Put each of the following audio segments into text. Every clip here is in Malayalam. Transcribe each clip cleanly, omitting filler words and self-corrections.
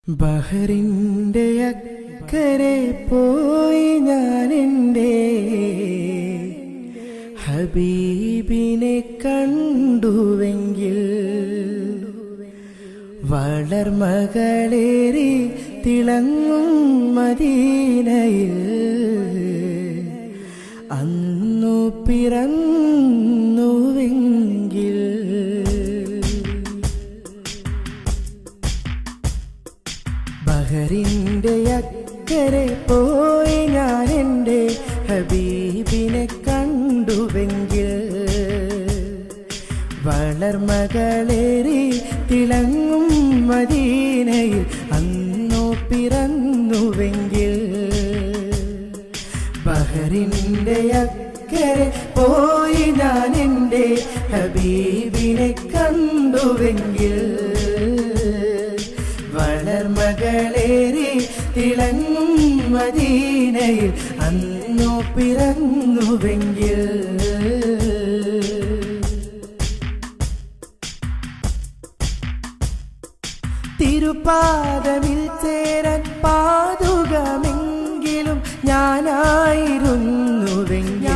ബഹറിന്റെ അക്കരെ പോയി ഞാനെന്റെ ഹബീബിനെ കണ്ടുവെങ്കിൽ വളർമകളേറി തിളങ്ങും മദീനയിൽ അന്നു പിറന്നുവെങ്കിൽ ബഹറിന്റെ അക്കരെ പോയി ഞാനെന്റെ ഹബീബിനെ കണ്ടുവെങ്കിൽ വളർമകളേറി തിളങ്ങും മദീനയിൽ അന്നു പിറന്നുവെങ്കിൽ ബഹറിന്റെ അക്കരെ പോയി ഞാനെന്റെ ഹബീബിനെ കണ്ടുവെങ്കിൽ വളർമകളേറി തിളങ്ങും മദീനയിൽ അന്നു പിറന്നുവെങ്കിൽ തിരുപാദമിൽ ചേരാൻ പാതുകമെങ്കിലും ഞാനായിരുന്നുവെങ്കിൽ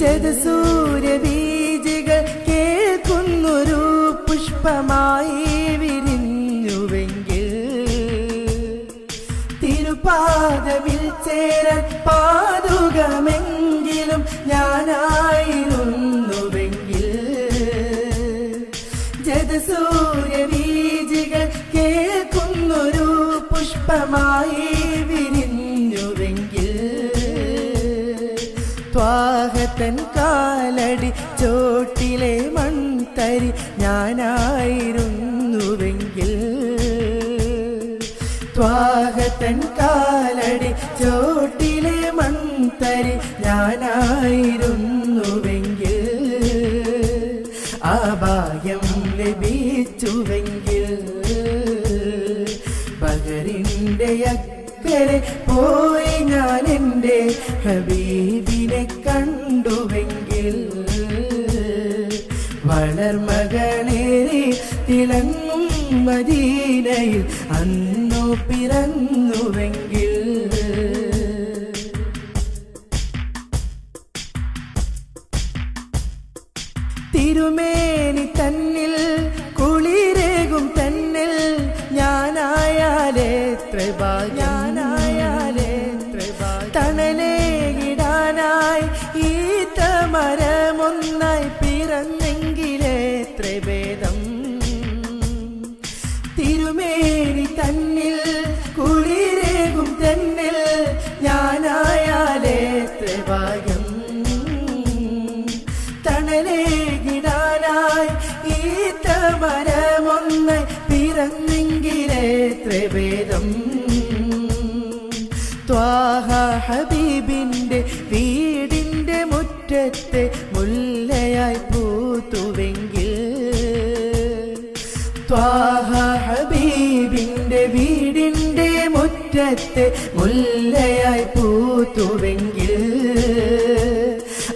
ജദസൂര്യബീജികൾ കേൾക്കുന്നൊരു പുഷ്പമായി വിരിഞ്ഞുവെങ്കിൽ തിരുപാദമിൽ ചേരാൻ പാതുകമെങ്കിലും ഞാനായിരുന്നുവെങ്കിൽ ജദസൂര്യബീജികൾ കേൾക്കുന്നൊരു പുഷ്പമായി വിരിഞ്ഞുവെങ്കിൽ ത്വാഹത്തൻ കാലടി ചോട്ടിലെ മൺതരി ഞാനായിരുന്നുവെങ്കിൽ ത്വാഹത്തൻ കാലടി ചോട്ടിലെ മൺതരി ഞാനായിരുന്നുവെങ്കിൽ ആ ഭാഗ്യം ലഭിച്ചുവെങ്കിൽ ബഹറിന്റെ അക്കരെ പോയി ഞാനെന്റെ ഹബീബിനെ കണ്ടുവെങ്കിൽ വളർമകളേറി തിളങ്ങും മദീനയിൽ അന്നു പിറന്നുവെങ്കിൽ തിരുമേനി തന്നിൽ കുളിരേകും തന്നിൽ ഞാനായാലേത്ര തണലേകിടാനായി ഈ തമരമൊന്നായി പിറന്നെങ്കിലേത്ര ഭേദം തിരുമേനി തന്നിൽ കുളിരേകും തന്നിൽ ഞാനായാലേത്ര ഭാഗ്യം തണലേകിടാനായി ഈ തമരമൊന്നായി പിറന്നെങ്കിലേത്ര ഭേദം ത്വാഹ ഹബീബിന്റെ വീടിന്റെ മുറ്റത്തെ മുല്ലയായി പൂത്തുവെങ്കിൽ ത്വാഹ ഹബീബിന്റെ വീടിന്റെ മുറ്റത്തെ മുല്ലയായി പൂത്തുവെങ്കിൽ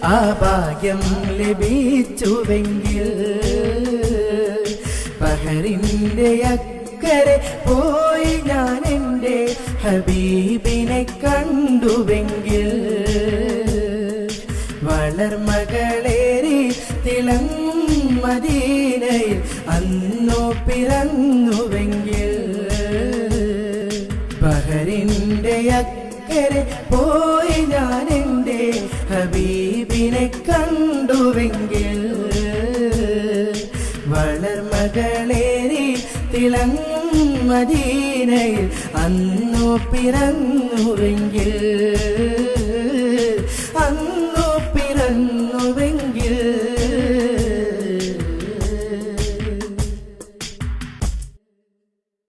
ആ ഭാഗ്യം ലഭിച്ചുവെങ്കിൽ ബഹറിന്റെ അക്കരെ പോയി ഞാനെന്റെ ഹബീബിനെ കണ്ടുവെങ്കിൽ വളർമകളേറി തിളങ്ങും മദീനയിൽ അന്നു പിറന്നുവെങ്കിൽ ബഹറിന്റെ അക്കരെ പോയി ഞാനെന്റെ ഹബീബിനെ കണ്ടുവെങ്കിൽ വളർമകളേറി തിളങ്ങും മദീനയിൽ അന്നു പിറന്നുവെങ്കിൽ അന്നു